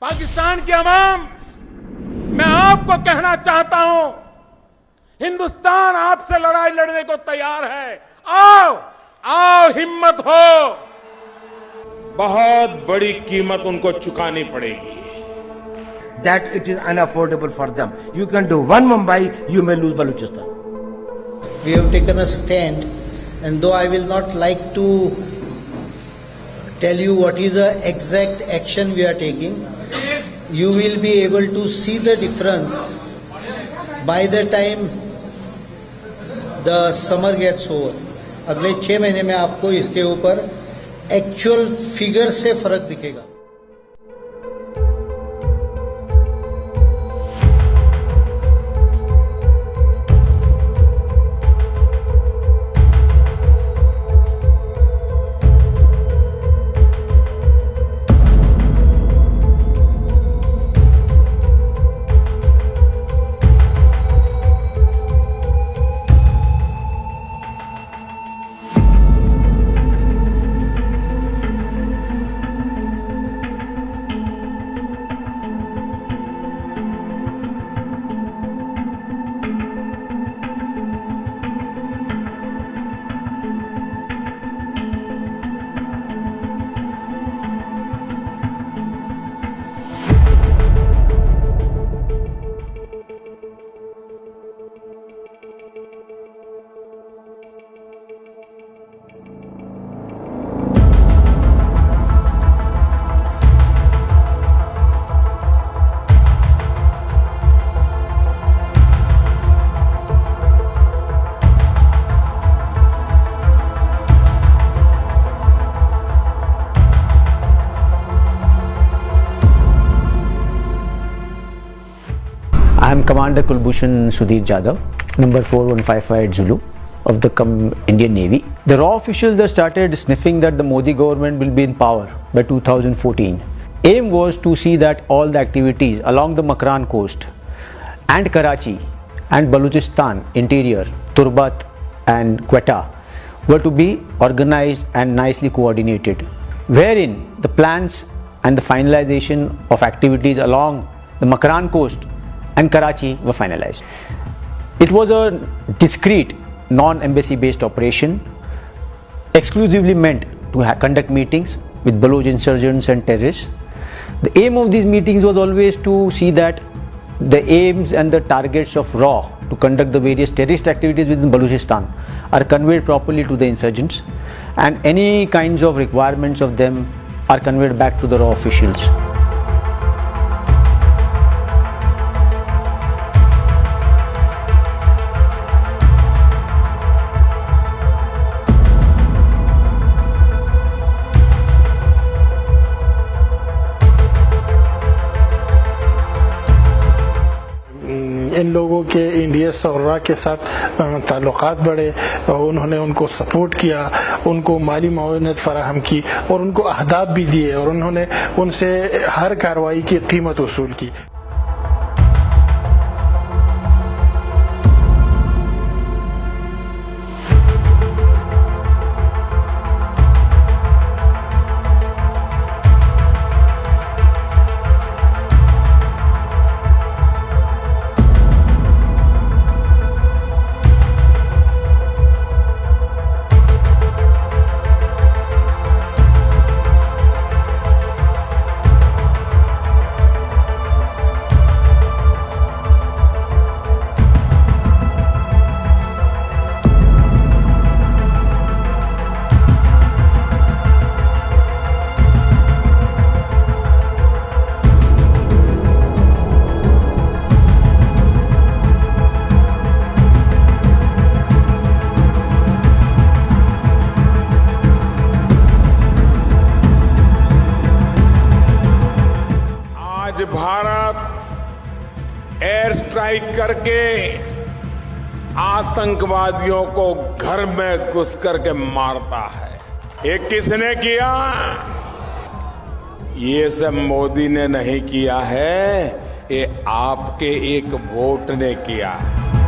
पाकिस्तान की अवाम, मैं आपको कहना चाहता हूं, हिंदुस्तान आपसे लड़ाई लड़ने को तैयार है। आओ आओ, हिम्मत हो। बहुत बड़ी कीमत उनको चुकानी पड़ेगी। That it is unaffordable for them. You can do one Mumbai, you may lose Balochistan. We have taken a stand, and though I will not like to tell you what is the exact action we are taking, you will be able to see the difference by the time the summer gets over. अगले 6 महीने में आपको इसके ऊपर actual figure से फर्क दिखेगा। I am Commander Kulbhushan Sudhir Jadhav, number 4155 Zulu of the Indian Navy. The raw officials that started sniffing that the Modi government will be in power by 2014. Aim was to see that all the activities along the Makran coast and Karachi and Balochistan interior, Turbat and Quetta were to be organized and nicely coordinated, wherein the plans and the finalization of activities along the Makran coast and Karachi were finalized. It was a discreet, non-embassy based operation, exclusively meant to conduct meetings with Baloch insurgents and terrorists. The aim of these meetings was always to see that the aims and the targets of RAW to conduct the various terrorist activities within Balochistan are conveyed properly to the insurgents, and any kinds of requirements of them are conveyed back to the RAW officials. इन लोगों के India सौरा के साथ ताल्लुकात बढ़े और उन्होंने उनको support किया, उनको माली मुआवनत फराहम की और उनको अहदाफ भी दिए और उन्होंने उनसे हर कार्रवाई की कीमत वसूल की। भारत एयर स्ट्राइक करके आतंकवादियों को घर में घुस करके मारता है। ये किसने किया? ये सब मोदी ने नहीं किया है, ये आपके एक वोट ने किया है।